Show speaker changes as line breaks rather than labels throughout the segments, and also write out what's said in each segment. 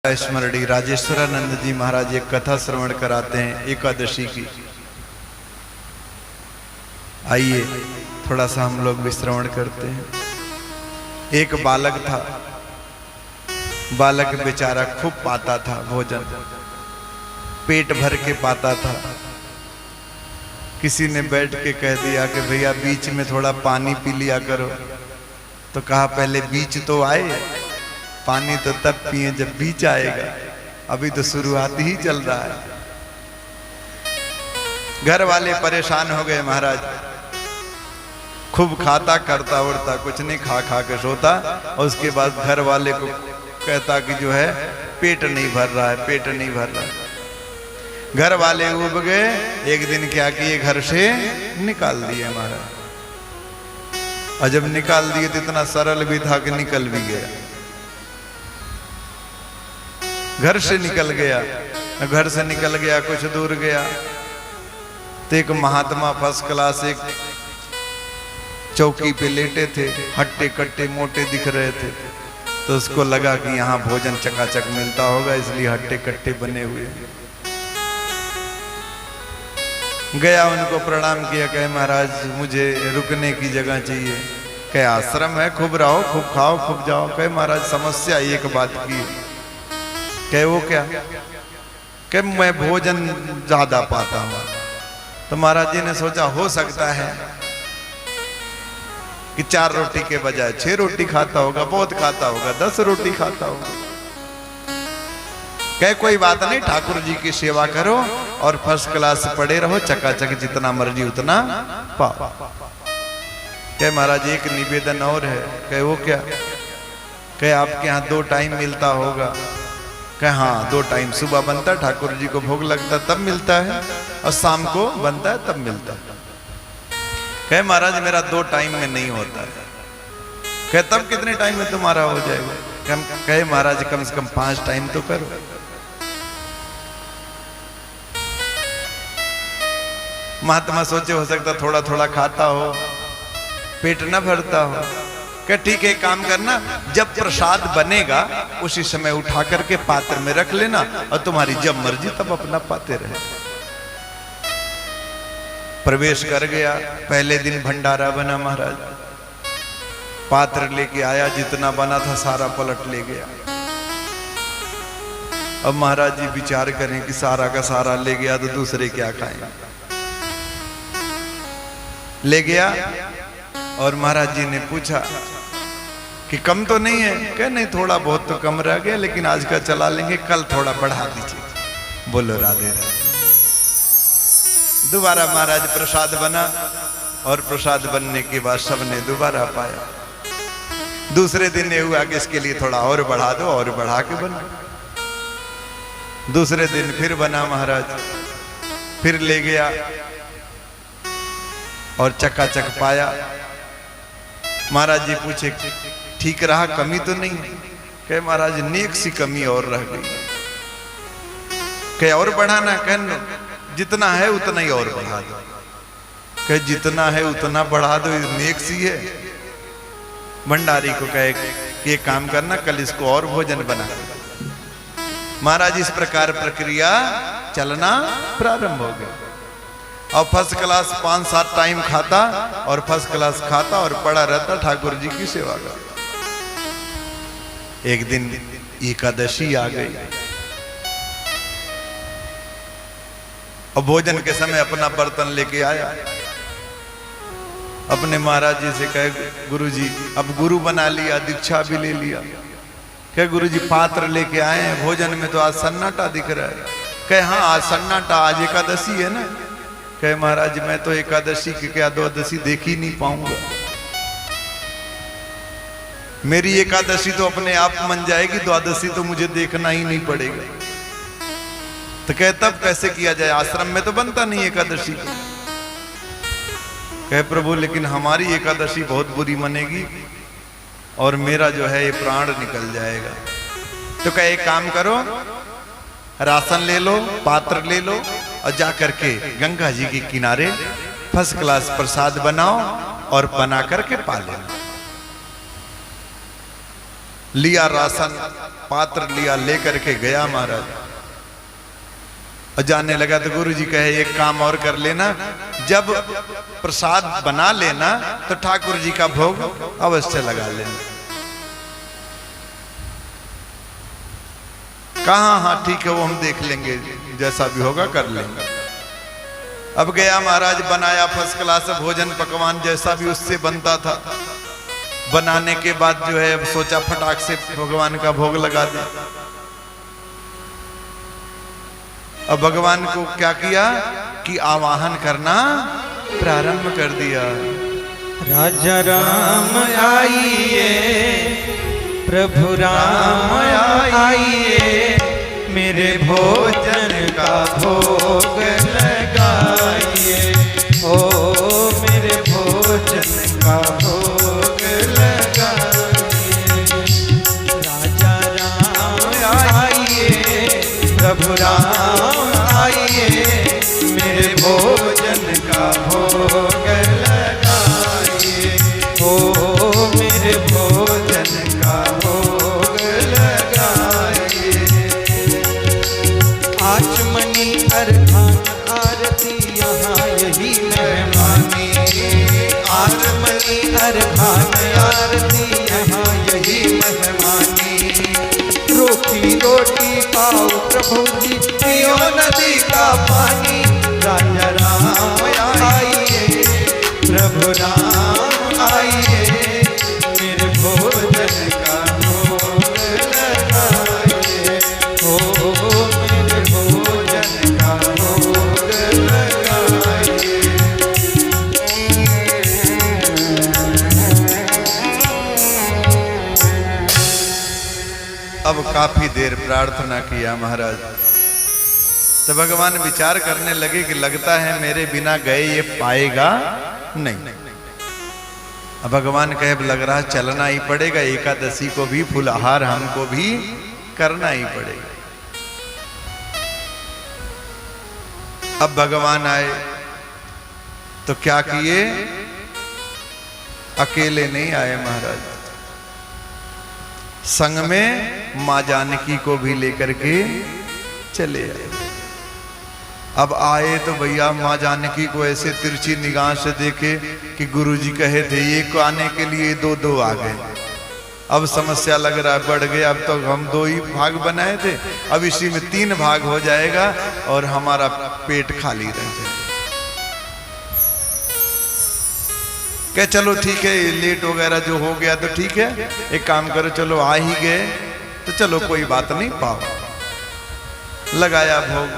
स्मरणी राजेश्वरानंद जी महाराज एक कथा श्रवण कराते हैं एकादशी की। आइए थोड़ा सा हम लोग भी श्रवण करते हैं। एक बालक था, बालक बेचारा खूब पाता था भोजन, पेट भर के पाता था। किसी ने बैठ के कह दिया कि भैया बीच में थोड़ा पानी पी लिया करो, तो कहा पहले बीच तो आए, पानी तो तब पिए जब बीच आएगा, अभी तो शुरुआत ही चल रहा है। घर वाले परेशान हो गए, महाराज खूब खाता करता उड़ता, कुछ नहीं, खा खा के सोता, और उसके बाद घर वाले को कहता कि जो है पेट नहीं भर रहा है, पेट नहीं भर रहा है। घर वाले उब गए, एक दिन क्या किए, घर से निकाल दिए महाराज। और जब निकाल दिए तो इतना सरल भी था कि निकल भी गया, घर से निकल गया। घर से निकल गया, कुछ दूर गया तो एक महात्मा फर्स्ट क्लास एक चौकी पे लेटे थे, हट्टे कट्टे मोटे दिख रहे थे, तो उसको लगा कि यहाँ भोजन चकाचक मिलता होगा, इसलिए हट्टे कट्टे बने हुए। गया, उनको प्रणाम किया, कहे महाराज मुझे रुकने की जगह चाहिए। कहे आश्रम है, खूब रहो, खूब खाओ, खूब जाओ। कहे महाराज समस्या एक बात की। कहे वो क्या? कि मैं भोजन ज्यादा पाता हूं। तो महाराज जी ने सोचा हो सकता है कि 4 रोटी के बजाय 6 रोटी खाता होगा, बहुत खाता होगा, 10 रोटी खाता होगा। कहे कोई बात नहीं, ठाकुर जी की सेवा करो और फर्स्ट क्लास पड़े रहो, चकाचक जितना मर्जी उतना पाओ। कहे महाराज एक निवेदन और है। कहे वो क्या? कहे आपके यहाँ 2 टाइम मिलता होगा। कहे हाँ 2 टाइम, सुबह बनता है, ठाकुर जी को भोग लगता है तब मिलता है, और शाम को बनता है तब मिलता है। कहे महाराज मेरा 2 टाइम में नहीं होता है। कहे तब कितने टाइम में तुम्हारा हो जाएगा? कहे महाराज कम से कम 5 टाइम तो करो। महात्मा सोचे हो सकता थोड़ा थोड़ा खाता हो, पेट न भरता हो। क्या ठीक है, काम करना, जब प्रसाद बनेगा उसी समय उठा करके पात्र में रख लेना, और तुम्हारी जब मर्जी तब अपना पाते रहे। प्रवेश कर गया, पहले दिन भंडारा बना, महाराज पात्र लेके आया, जितना बना था सारा पलट ले गया। अब महाराज जी विचार करें कि सारा का सारा ले गया तो दूसरे क्या खाएं। ले गया और महाराज जी ने पूछा कि कम तो नहीं है? कहे नहीं, थोड़ा बहुत तो कम रह गया, लेकिन आज का चला लेंगे, कल थोड़ा बढ़ा दीजिए। बोलो राधे राधे। दोबारा महाराज प्रसाद बना, और प्रसाद बनने के बाद सबने दोबारा पाया। दूसरे दिन ये हुआ कि इसके लिए थोड़ा और बढ़ा दो, और बढ़ा के बना। दूसरे दिन फिर बना, महाराज फिर ले गया और चकाचक पाया। महाराज जी पूछे ठीक रहा, कमी तो नहीं? कहे महाराज नेक सी कमी और रह गई। कहे और बढ़ाना? कहे जितना है उतना ही और बढ़ा दो। कहे जितना है उतना बढ़ा दो, नेक सी है। भंडारी को कहे कि एक काम करना, कल इसको और भोजन बना। महाराज इस प्रकार प्रक्रिया चलना प्रारंभ हो गया, और फर्स्ट क्लास 5-7 टाइम खाता, और फर्स्ट क्लास खाता और पड़ा रहता, ठाकुर जी की सेवा करता। एक दिन एकादशी आ गई, और भोजन के समय अपना बर्तन लेके आया। अपने महाराज जी से कहे गुरुजी, अब गुरु बना लिया, दीक्षा भी ले लिया। कहे गुरुजी पात्र लेके आए हैं, भोजन में तो आज सन्नाटा दिख रहा है। कहे हाँ आज सन्नाटा, आज एकादशी है ना। कहे महाराज मैं तो एकादशी की क्या द्वादशी देख ही नहीं पाऊंगा, मेरी एकादशी तो अपने आप मन जाएगी, द्वादशी तो मुझे देखना ही नहीं पड़ेगा। तो कहे तब कैसे किया जाए, आश्रम में तो बनता नहीं एकादशी। कहे प्रभु लेकिन हमारी एकादशी बहुत बुरी मनेगी, और मेरा जो है ये प्राण निकल जाएगा। तो कहे एक काम करो, राशन ले लो, पात्र ले लो, और जा करके गंगा जी के किनारे फर्स्ट क्लास प्रसाद बनाओ और बना करके पा लेना। लिया राशन पात्र लिया, लेकर के गया महाराज। और जाने लगा तो गुरु जी कहे एक काम और कर लेना, जब प्रसाद बना लेना तो ठाकुर जी का भोग अवश्य लगा लेना। कहा हाँ ठीक है, वो हम देख लेंगे, जैसा भी होगा कर लेंगे। अब गया महाराज, बनाया फर्स्ट क्लास भोजन पकवान जैसा भी उससे बनता था। बनाने के बाद जो है अब सोचा फटाक से भगवान का भोग लगा दिया। अब भगवान को क्या किया कि आवाहन करना प्रारंभ कर दिया।
राजा राम आइए, प्रभु राम आइए, मेरे भोजन का भोग लगाइए। ओ मेरे भोजन का भोग लगाइए। राजा राम आइए, प्रभु राम आइए, मेरे भोजन का भोग लगाइए। ओ मेरे भोजन का भोग लगाइए। आचमनी अर्घन आरती यहाँ यही मेहमानी। आचमनी अर्घन आरती यहाँ यही मेहमानी। रोटी रोटी पाओ प्रभु जी, पियो नदी का पानी। राजा राम आइए, प्रभु राम आइए, मेरे भोजन का भोग लगाइए। ओ मेरे भोजन का भोग लगाइए।
अब काफी देर प्रार्थना किया महाराज, तो भगवान विचार करने लगे कि लगता है मेरे बिना गए ये पाएगा नहीं। अब भगवान कहे लग रहा चलना ही पड़ेगा, एकादशी को भी फुलहार हमको भी करना ही पड़ेगा। अब भगवान आए तो क्या किए, अकेले नहीं आए महाराज, संग में मां जानकी को भी लेकर के चले आए। अब आए तो भैया मां जानकी को ऐसे तिरछी निगाह से देखे कि गुरुजी कहे थे एक आने के लिए दो दो आ गए। अब समस्या लग रहा है बढ़ गया, अब तो हम 2 ही भाग बनाए थे, अब इसी में 3 भाग हो जाएगा और हमारा पेट खाली रह जाएगा। क्या चलो ठीक है, लेट वगैरह जो हो गया तो ठीक है, एक काम करो चलो आ ही गए तो चलो कोई बात नहीं, पाओ। लगाया भोग,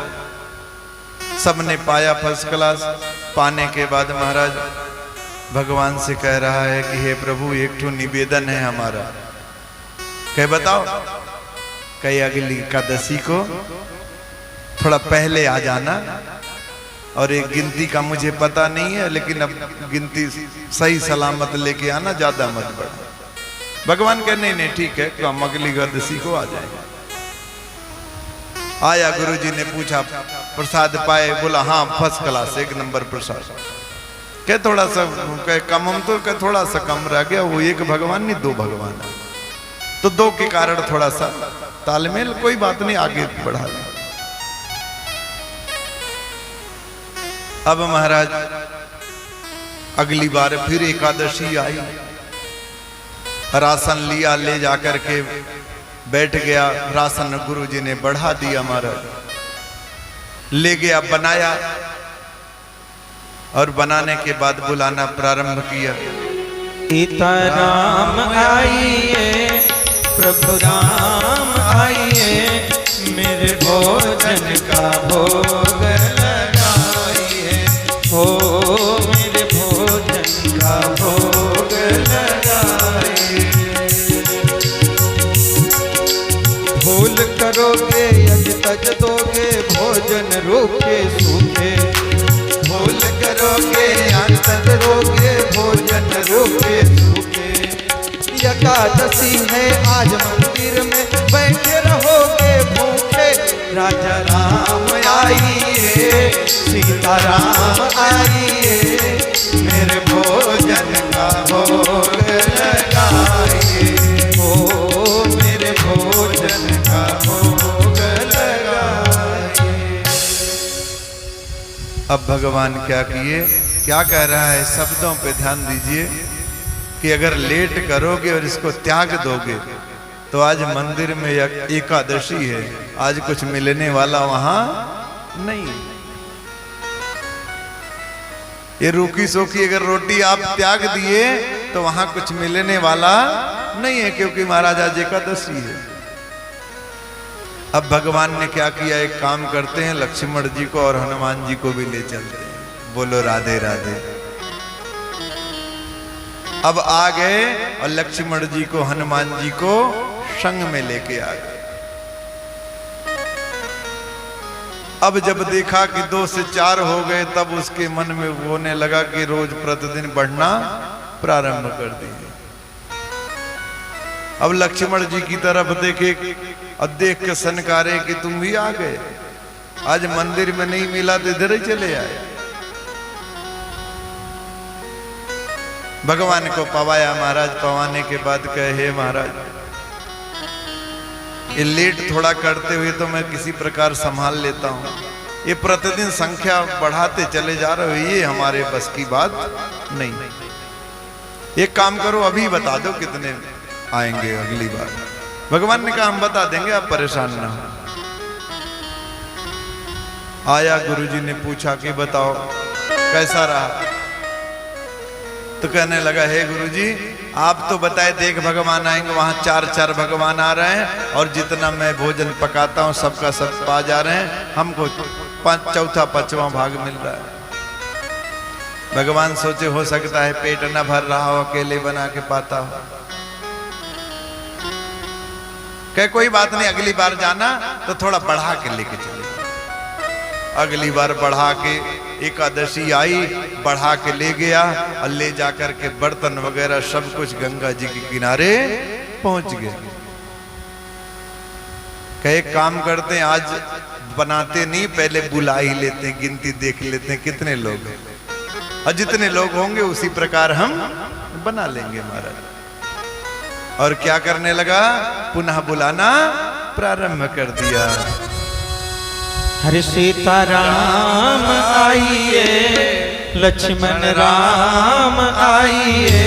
सबने पाया फर्स्ट क्लास। पाने के बाद महाराज भगवान से कह रहा है कि हे प्रभु एक ठो निवेदन है हमारा। कह बताओ। कहे अगली एकादशी को थोड़ा पहले आ जाना, और एक गिनती का मुझे पता नहीं है, लेकिन अब गिनती सही सलामत लेके आना, ज्यादा मत बढ़ा। भगवान कहे नहीं नहीं ठीक है, तो हम अगली एकादशी को आ जाएंगे। आया, गुरुजी ने पूछा प्रसाद पाए, बोला हाँ फर्स्ट क्लास 1 नंबर प्रसाद। कह थोड़ा सा कह कम, हम तो कह थोड़ा सा कम रह गया, वो एक भगवान नहीं 2 भगवान, तो 2 के कारण थोड़ा सा तालमेल, कोई बात नहीं आगे बढ़ा लें। अब महाराज अगली बार फिर एकादशी आई, राशन लिया, ले जाकर के बैठ गया। राशन गुरुजी ने बढ़ा दिया महाराज, ले गया बनाया, और बनाने के बाद बुलाना प्रारंभ किया।
सीताराम आइए, प्रभु राम आइए, मेरे भोजन का भोग लगाइए। ओ मेरे भोजन का भोग लगाइए। भूल करोगे यज तज दोगे, भोजन रूखे सूखे। भूल करोगे अंत रोगे, भोजन रूखे सूखे। एकादशी है आज मंदिर में, बैठे रहोगे भूखे। राजा राम आइए, सीताराम आइए, मेरे भोजन का भोग लगाइए। ओ
अब भगवान क्या किए, क्या कह रहा है, शब्दों पे ध्यान दीजिए कि अगर लेट करोगे और इसको त्याग दोगे तो आज मंदिर में एकादशी है, आज कुछ मिलने वाला वहां नहीं। ये रूखी सूखी अगर रोटी आप त्याग दिए तो वहां कुछ मिलने वाला नहीं है, क्योंकि महाराज आज एकादशी है। अब भगवान ने क्या किया, एक काम करते हैं, लक्ष्मण जी को और हनुमान जी को भी ले चलते हैं। बोलो राधे राधे। अब आ गए और लक्ष्मण जी को हनुमान जी को संग में लेके आ गए। अब जब देखा कि 2 से 4 हो गए, तब उसके मन में होने लगा कि रोज प्रतिदिन बढ़ना प्रारंभ कर दिए। अब लक्ष्मण जी की तरफ देखे और देख के सनकारे कि तुम भी आ गए, आज मंदिर में नहीं मिला तो इधर ही चले आए। भगवान को पवाया महाराज, पवाने के बाद कहे, हे महाराज ये लेट थोड़ा करते हुए तो मैं किसी प्रकार संभाल लेता हूं, ये प्रतिदिन संख्या बढ़ाते चले जा रहे हो, ये हमारे बस की बात नहीं। एक काम करो, अभी बता दो कितने आएंगे अगली बार। भगवान ने कहा हम बता देंगे, आप परेशान ना हो। आया, गुरुजी ने पूछा कि बताओ कैसा रहा, तो कहने लगा, हे गुरुजी आप तो बताए थे एक भगवान आएंगे, वहां 4 भगवान आ रहे हैं और जितना मैं भोजन पकाता हूं सबका सब पा जा रहे हैं, हमको 4वां 5वां भाग मिल रहा है। भगवान सोचे हो सकता है पेट न भर रहा हो, अकेले बना के पाता हो। कहे कोई बात नहीं, अगली बार जाना तो थोड़ा बढ़ा के लेके चले। अगली बार बढ़ा के, एकादशी आई, बढ़ा के ले गया और ले जाकर के बर्तन वगैरह सब कुछ गंगा जी के किनारे पहुंच गए। कहे एक काम करते हैं, आज बनाते नहीं, पहले बुला ही लेते हैं, गिनती देख लेते हैं कितने लोग हैं, और जितने लोग होंगे उसी प्रकार हम बना लेंगे महाराज। और क्या करने लगा, पुनः बुलाना प्रारंभ कर दिया।
हरे सीताराम आइए, लक्ष्मण राम आइए,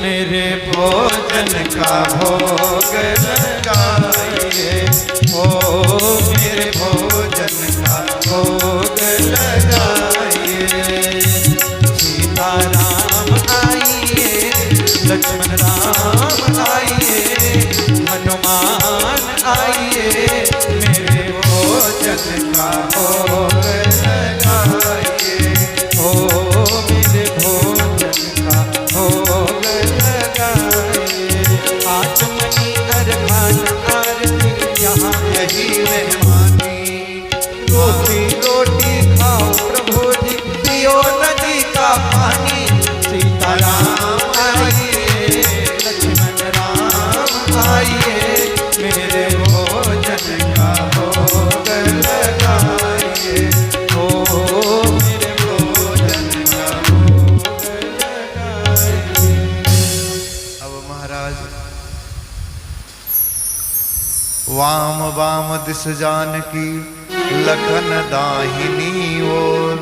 मेरे भोजन का भोग लगाइए, ओ मेरे भोजन का भोग लगाइए। सीताराम आइए, लक्ष्मण राम आइए, हनुमान आइए, मेरे भोजन का भोग लगाइए, ओ मेरे भोजन का भोग लगाइए। आचमनी अर्घान आरती यहाँ यही मेहमानी, रोटी खाओ प्रभु जी, पियो नदी का पानी। सीताराम आइए, लक्ष्मण राम आइए, मेरे भोजन का भोग लगाइए, ओ मेरे भोजन का भोग लगाइए।
अब महाराज वाम वाम दिस जानकी, लखन दाहिनी ओर,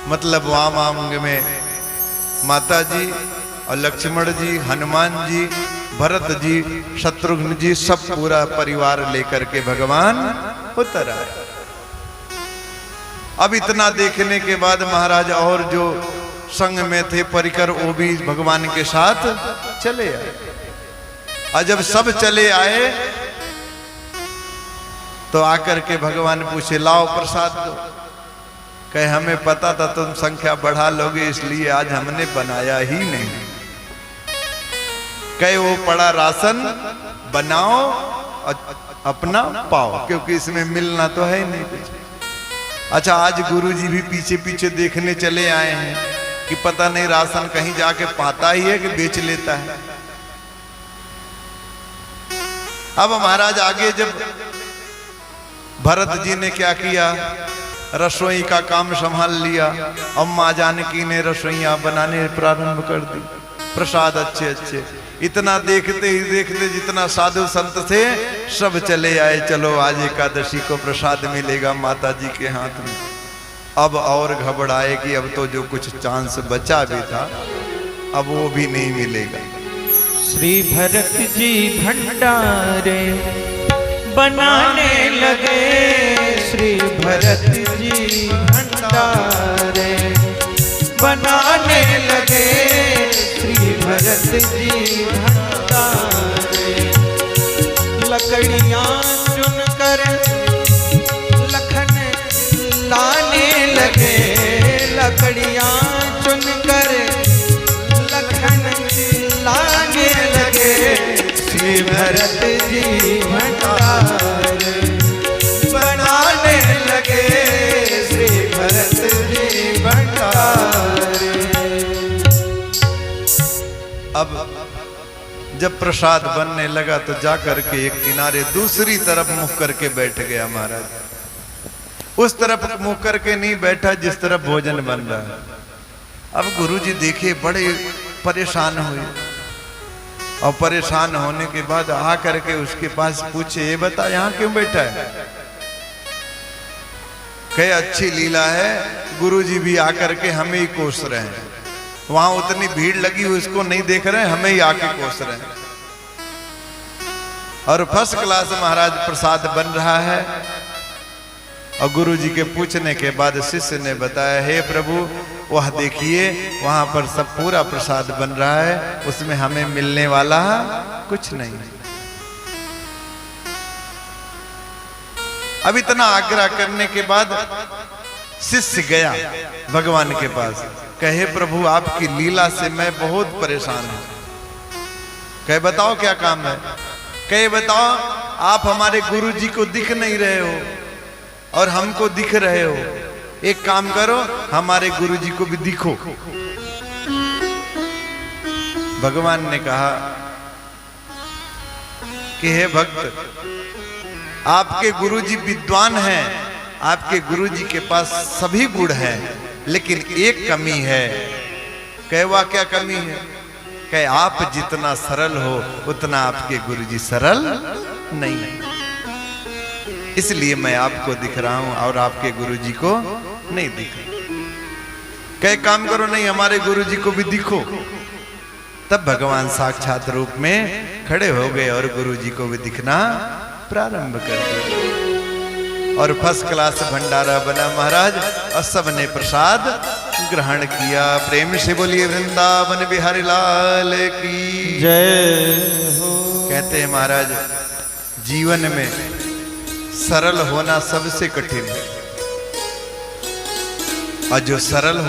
मतलब वाम अंग में माता जी और लक्ष्मण जी, हनुमान जी, भरत जी, शत्रुघ्न जी, सब पूरा परिवार लेकर के भगवान उतर आए। अब इतना देखने के बाद महाराज और जो संग में थे परिकर, वो भी भगवान के साथ चले आए। और जब सब चले आए तो आकर के भगवान पूछे, लाओ प्रसाद दो। कहे हमें पता था तुम संख्या बढ़ा लोगे, इसलिए आज हमने बनाया ही नहीं। कहे वो पड़ा राशन बनाओ और अपना पाओ, क्योंकि इसमें मिलना तो है नहीं कुछ। अच्छा, आज गुरुजी भी पीछे पीछे देखने चले आए हैं कि पता नहीं राशन कहीं जाके पाता ही है कि बेच लेता है। अब महाराज आगे जब भरत जी ने क्या किया, रसोई का काम संभाल लिया। अम्मा जानकी ने रसोइयां बनाने प्रारंभ कर दी, प्रसाद अच्छे अच्छे। इतना देखते ही देखते जितना साधु संत थे सब चले आए, चलो आज एकादशी को प्रसाद मिलेगा माता जी के हाथ में। अब और घबराए कि अब तो जो कुछ चांस बचा भी था अब वो भी नहीं मिलेगा।
श्री भरत जी भंडारे बनाने लगे, श्री भरत जी भंडारे बनाने लगे, श्री भरत जी भंडारे। लकड़ियां चुनकर लखन लाने लगे, लकड़ियां चुनकर लखन लाने लगे, श्री भरत जी भंडारे बनाने लगे, श्री भरत जी भंडारे।
अब जब प्रसाद बनने लगा तो जाकर के एक किनारे दूसरी तरफ मुख करके बैठ गया महाराज। उस तरफ मुंह करके नहीं बैठा जिस तरफ भोजन बन रहा है। अब गुरुजी देखे बड़े परेशान हुए और परेशान होने के बाद आ करके उसके पास पूछे, ये बता यहाँ क्यों बैठा है? कहे अच्छी लीला है, गुरुजी भी आकर के हमें ही कोस रहे हैं। वहां उतनी भीड़ लगी हुई उसको नहीं देख रहे हैं, हमें ही आके कोस रहे हैं। और फर्स्ट क्लास महाराज प्रसाद बन रहा है। और गुरुजी के पूछने के बाद शिष्य ने बताया, हे प्रभु वह देखिए वहां पर सब पूरा प्रसाद बन रहा है, उसमें हमें मिलने वाला कुछ नहीं। अब इतना आग्रह करने के बाद शिष्य गया भगवान के पास, कहे प्रभु आपकी लीला से मैं बहुत परेशान हूं। कहे बताओ क्या काम है? कहे बताओ आप हमारे गुरुजी को दिख नहीं रहे हो और हमको दिख रहे हो, एक काम करो हमारे गुरुजी को भी दिखो। भगवान ने कहा कि हे भक्त आपके गुरुजी विद्वान हैं, आपके गुरुजी के पास सभी गुण हैं, लेकिन एक कमी है। कहे वह क्या कमी है? कहे आप जितना सरल हो उतना आपके गुरुजी सरल नहीं, इसलिए मैं आपको दिख रहा हूं और आपके गुरुजी को नहीं दिख रहा। कहे काम करो नहीं हमारे गुरुजी को भी दिखो। तब भगवान साक्षात रूप में खड़े हो गए और गुरुजी को भी दिखना प्रारंभ कर दिया और फर्स्ट क्लास भंडारा बना महाराज। और सबने प्रसाद ग्रहण किया। प्रेम से बोलिए वृंदावन बिहारी लाल की
जय हो।
कहते हैं महाराज जीवन में सरल होना सबसे कठिन है और जो सरल